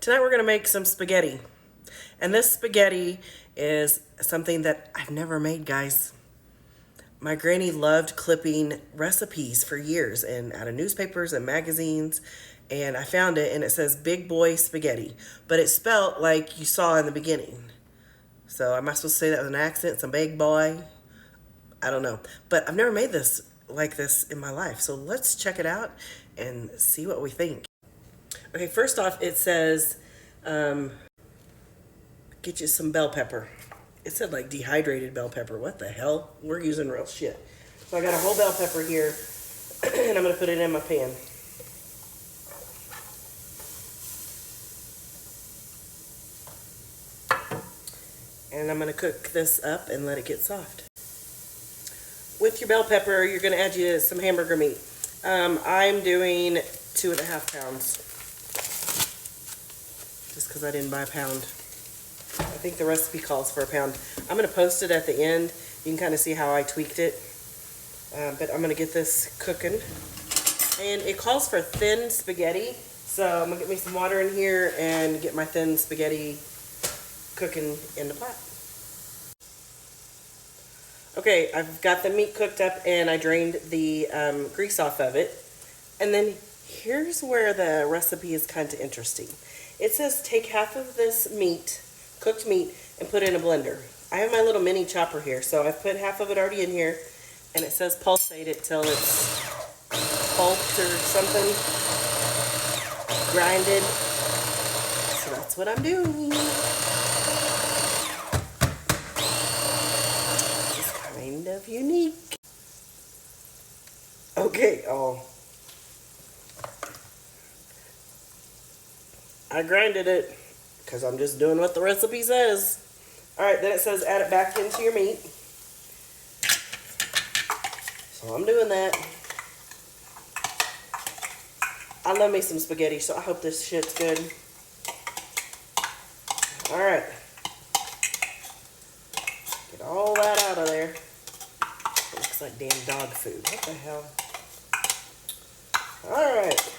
Tonight we're gonna make some spaghetti. And this spaghetti is something that I've never made, guys. My granny loved clipping recipes for years and out of newspapers and magazines. And I found it and it says Big Boy Spaghetti, but it's spelled like you saw in the beginning. So am I supposed to say that with an accent? Some big boy? I don't know. But I've never made this like this in my life. So let's check it out and see what we think. Okay, first off, it says, get you some bell pepper. It said like dehydrated bell pepper. What the hell? We're using real shit. So I got a whole bell pepper here, and I'm going to put it in my pan. And I'm going to cook this up and let it get soft. With your bell pepper, you're going to add you some hamburger meat. I'm doing 2.5 pounds. Just because I didn't buy a pound. I think the recipe calls for a pound. I'm going to post it at the end. You can kind of see how I tweaked it. But I'm going to get this cooking. And it calls for thin spaghetti. So I'm going to get me some water in here and get my thin spaghetti cooking in the pot. Okay, I've got the meat cooked up and I drained the grease off of it. And then here's where the recipe is kind of interesting. It says take half of this meat, cooked meat, and put it in a blender. I have my little mini chopper here, so I've put half of it already in here, and it says pulsate it till it's pulped or something, grinded. So that's what I'm doing. It's kind of unique. Okay, I grinded it because I'm just doing what the recipe says. Alright, then it says add it back into your meat. So I'm doing that. I love me some spaghetti, so I hope this shit's good. Alright. Get all that out of there. It looks like damn dog food. What the hell? Alright.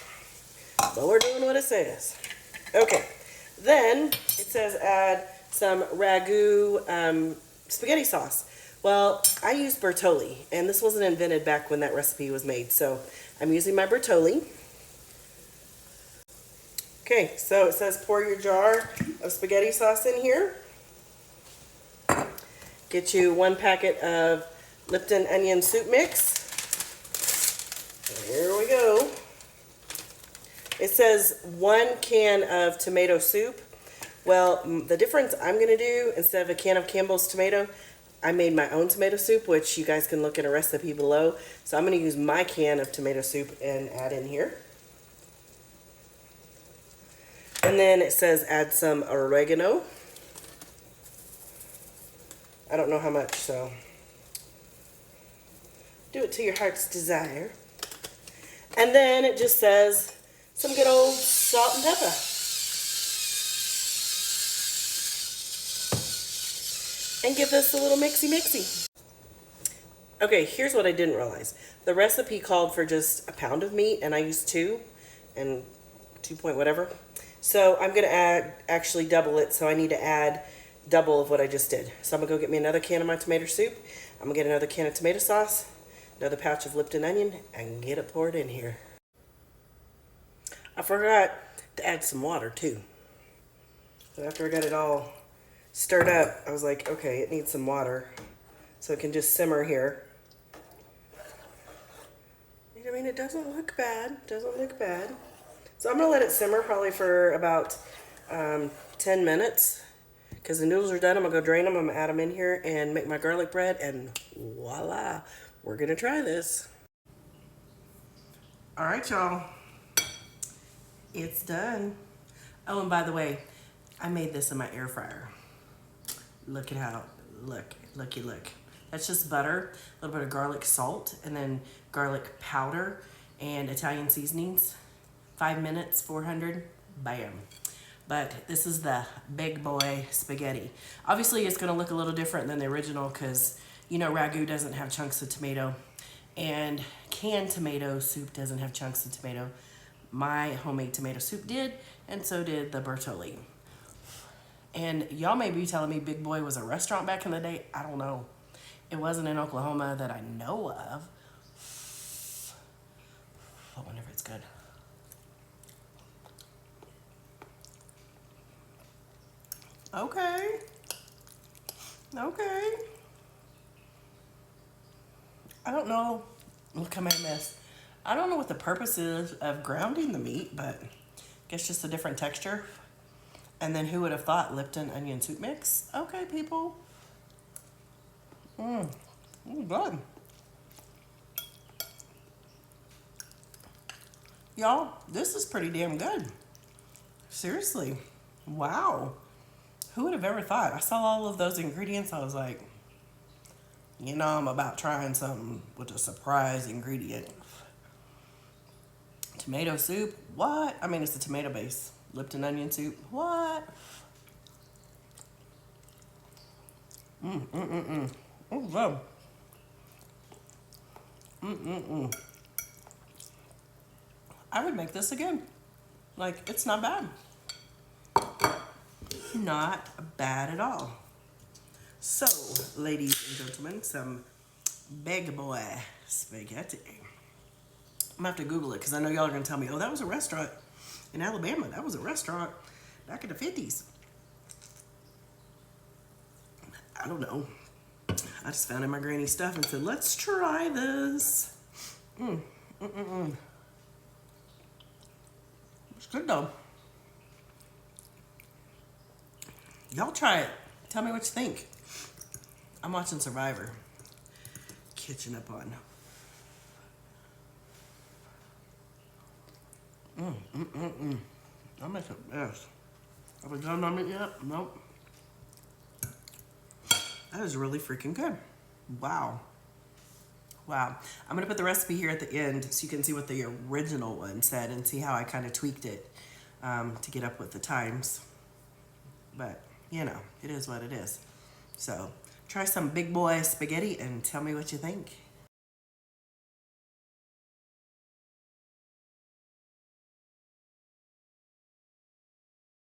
But we're doing what it says. Okay, then it says add some Ragu spaghetti sauce. Well, I use Bertolli, and this wasn't invented back when that recipe was made, so I'm using my Bertolli. Okay, so it says pour your jar of spaghetti sauce in here. Get you 1 packet of Lipton onion soup mix. Here we go. It says 1 can of tomato soup. Well, the difference I'm going to do, instead of a can of Campbell's tomato, I made my own tomato soup, which you guys can look in a recipe below. So I'm going to use my can of tomato soup and add in here. And then it says add some oregano. I don't know how much, so do it to your heart's desire. And then it just says some good old salt and pepper. And give this a little mixy. Okay, here's what I didn't realize. The recipe called for just a pound of meat, and I used 2 and 2 point whatever. So I'm going to actually double it, so I need to add double of what I just did. So I'm going to go get me another can of my tomato soup. I'm going to get another can of tomato sauce, another pouch of Lipton onion, and get it poured in here. I forgot to add some water too. So after I got it all stirred up, I was like, okay, it needs some water. So it can just simmer here. I mean, it doesn't look bad. So I'm going to let it simmer probably for about 10 minutes. Because the noodles are done, I'm going to go drain them. I'm going to add them in here and make my garlic bread. And voila, we're going to try this. All right, y'all. It's done. Oh, and by the way, I made this in my air fryer. Look at how, looky. That's just butter, a little bit of garlic salt, and then garlic powder and Italian seasonings. 5 minutes, 400, bam. But this is the Big Boy spaghetti. Obviously, it's gonna look a little different than the original because, you know, Ragu doesn't have chunks of tomato and canned tomato soup doesn't have chunks of tomato. my homemade tomato soup did, and so did the Bertolli. And y'all may be telling me Big Bouy was a restaurant back in the day. I don't know. It wasn't in Oklahoma that I know of. I wonder if it's good. Okay. Okay. I don't know. Look, I made a mess. I don't know what the purpose is of grounding the meat, but I guess just a different texture. And then who would have thought Lipton onion soup mix? Okay, people. Good. Y'all, this is pretty damn good. Seriously. Wow. Who would have ever thought? I saw all of those ingredients. I was like, you know, I'm about trying something with a surprise ingredient. Tomato soup? What? I mean, it's a tomato base. Lipton onion soup? What? Oh, good. I would make this again. Like, it's not bad. Not bad at all. So, ladies and gentlemen, some Big Bouy spaghetti. I'm gonna have to Google it because I know y'all are gonna tell me, oh, that was a restaurant in Alabama. That was a restaurant back in the 50s. I don't know. I just found in my granny stuff and said, let's try this. It's good though. Y'all try it. Tell me what you think. I'm watching Survivor. Catching up on. I'll make it best. Have we done on it yet? Nope. That is really freaking good. Wow. Wow. I'm gonna put the recipe here at the end so you can see what the original one said and see how I kind of tweaked it to get up with the times. But, you know, it is what it is. So, try some Big Bouy spaghetti and tell me what you think.